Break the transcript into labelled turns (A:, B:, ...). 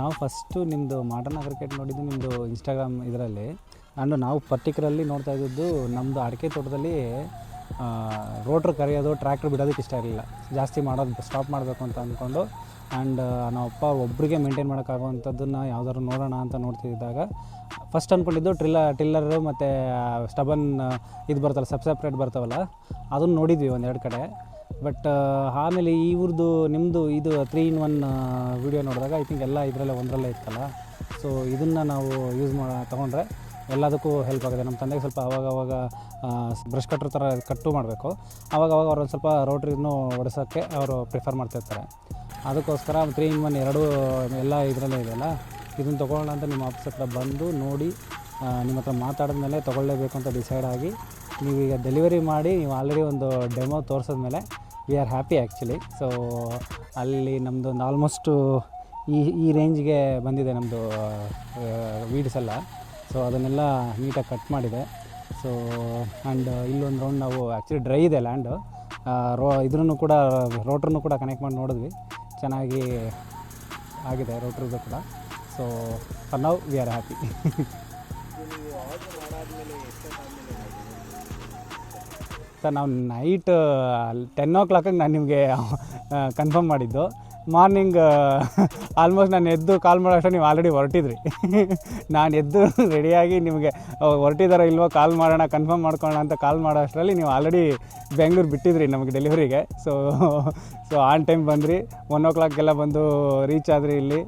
A: ನಾವು ಫಸ್ಟು ನಿಮ್ಮದು modern cricket ನೋಡಿದ್ದು ನಿಮ್ಮದು ಇನ್ಸ್ಟಾಗ್ರಾಮ್ ಇದರಲ್ಲಿ. ಆ್ಯಂಡ್ ನಾವು ಪರ್ಟಿಕ್ಯುಲರ್ಲಿ ನೋಡ್ತಾ ಇದ್ದದ್ದು ನಮ್ಮದು ಅಡಿಕೆ ತೋಟದಲ್ಲಿ ರೋಟ್ರ್ ಕರೆಯೋದು, ಟ್ರ್ಯಾಕ್ಟ್ರ್ ಬಿಡೋದಕ್ಕೆ ಇಷ್ಟ ಇರಲಿಲ್ಲ. ಜಾಸ್ತಿ ಮಾಡೋದು ಸ್ಟಾಪ್ ಮಾಡಬೇಕು ಅಂತ ಅಂದ್ಕೊಂಡು ಆ್ಯಂಡ್ ನಮ್ಮಪ್ಪ ಒಬ್ಬರಿಗೆ ಮೇಂಟೈನ್ ಮಾಡೋಕ್ಕಾಗುವಂಥದ್ದನ್ನು ಯಾವ್ದಾದ್ರು ನೋಡೋಣ ಅಂತ ನೋಡ್ತಿದ್ದಾಗ ಫಸ್ಟ್ ಅಂದ್ಕೊಂಡಿದ್ದು ಟಿಲ್ಲರು ಮತ್ತು ಸ್ಟಬನ್ ಇದು ಬರ್ತಲ್ಲ, ಸಪ್ರೇಟ್ ಬರ್ತಾವಲ್ಲ, ಅದನ್ನು ನೋಡಿದ್ವಿ ಒಂದೆರಡು ಕಡೆ. ಬಟ್ ಆಮೇಲೆ ಇವ್ರದ್ದು ನಿಮ್ಮದು ಇದು 3-in-1 ವೀಡಿಯೋ ನೋಡಿದಾಗ ಐ ಥಿಂಕ್ ಎಲ್ಲ ಇದರಲ್ಲೇ ಒಂದರಲ್ಲೇ ಇತ್ತಲ್ಲ. ಸೊ ಇದನ್ನು ನಾವು ಯೂಸ್ ತೊಗೊಂಡ್ರೆ ಎಲ್ಲದಕ್ಕೂ ಹೆಲ್ಪ್ ಆಗುತ್ತೆ. ನಮ್ಮ ತಂದೆಗೆ ಸ್ವಲ್ಪ ಆವಾಗವಾಗ ಬ್ರಷ್ ಕಟ್ರ್ ಥರ ಕಟ್ಟು ಮಾಡಬೇಕು, ಆವಾಗವಾಗ ಅವ್ರು ಒಂದು ಸ್ವಲ್ಪ ರೋಟ್ರಿನೂ ಓಡಿಸೋಕ್ಕೆ ಅವರು ಪ್ರಿಫರ್ ಮಾಡ್ತಾಯಿರ್ತಾರೆ. ಅದಕ್ಕೋಸ್ಕರ 3-in-1 ಎರಡೂ ಎಲ್ಲ ಇದರಲ್ಲೇ ಇದೆಯಲ್ಲ, ಇದನ್ನು ತೊಗೊಳ್ಳೋಣ ಅಂತ ನಿಮ್ಮ ಆಫೀಸ್ ಹತ್ರ ಬಂದು ನೋಡಿ ನಿಮ್ಮ ಹತ್ರ ಮಾತಾಡಿದ್ಮೇಲೆ ತೊಗೊಳ್ಳೇಬೇಕು ಅಂತ ಡಿಸೈಡ್ ಆಗಿ ನೀವೀಗ ಡೆಲಿವರಿ ಮಾಡಿ ನೀವು ಆಲ್ರೆಡಿ ಒಂದು ಡೆಮೋ ತೋರಿಸಿದ್ಮೇಲೆ we are happy actually. So ಅಲ್ಲಿ ನಮ್ಮದು ಒಂದು ಆಲ್ಮೋಸ್ಟು ಈ ರೇಂಜ್ಗೆ ಬಂದಿದೆ ನಮ್ಮದು ವೀಡ್ಸ್ ಎಲ್ಲ. ಸೊ ಅದನ್ನೆಲ್ಲ ನೀಟಾಗಿ ಕಟ್ ಮಾಡಿದೆ. ಸೊ ಆ್ಯಂಡ್ ಇಲ್ಲೊಂದು ರೌಂಡ್ ನಾವು ಆ್ಯಕ್ಚುಲಿ ಡ್ರೈ ಇದೆ ಲ್ಯಾಂಡು, ಇದ್ರೂ ಕೂಡ ರೋಟ್ರನ್ನು ಕೂಡ ಕನೆಕ್ಟ್ ಮಾಡಿ ನೋಡಿದ್ವಿ, ಚೆನ್ನಾಗಿ ಆಗಿದೆ ರೋಟ್ರದ್ದು ಕೂಡ. So for now we are happy. Sir ನಾವು ನೈಟ್ 10 o'clock ನಾನು ನಿಮಗೆ ಕನ್ಫರ್ಮ್ ಮಾಡಿದ್ದು. ಮಾರ್ನಿಂಗ್ ಆಲ್ಮೋಸ್ಟ್ ನಾನು ಎದ್ದು ಕಾಲ್ ಮಾಡೋ ಅಷ್ಟೇ ನೀವು ಆಲ್ರೆಡಿ ಹೊರಟಿದ್ರಿ. ನಾನು ಎದ್ದು ರೆಡಿಯಾಗಿ ನಿಮಗೆ ಹೊರಟಿದಾರೋ ಇಲ್ವೋ ಕಾಲ್ ಮಾಡೋಣ, ಕನ್ಫರ್ಮ್ ಮಾಡ್ಕೊಳ್ಳೋಣ ಅಂತ ಕಾಲ್ ಮಾಡೋ ಅಷ್ಟರಲ್ಲಿ ನೀವು ಆಲ್ರೆಡಿ ಬೆಂಗಳೂರು ಬಿಟ್ಟಿದ್ರಿ ನಮಗೆ ಡೆಲಿವರಿಗೆ. ಸೊ ಆನ್ ಟೈಮ್ ಬಂದ್ರಿ, 1 o'clock ಬಂದು ರೀಚ್ ಆದ್ರಿ ಇಲ್ಲಿ.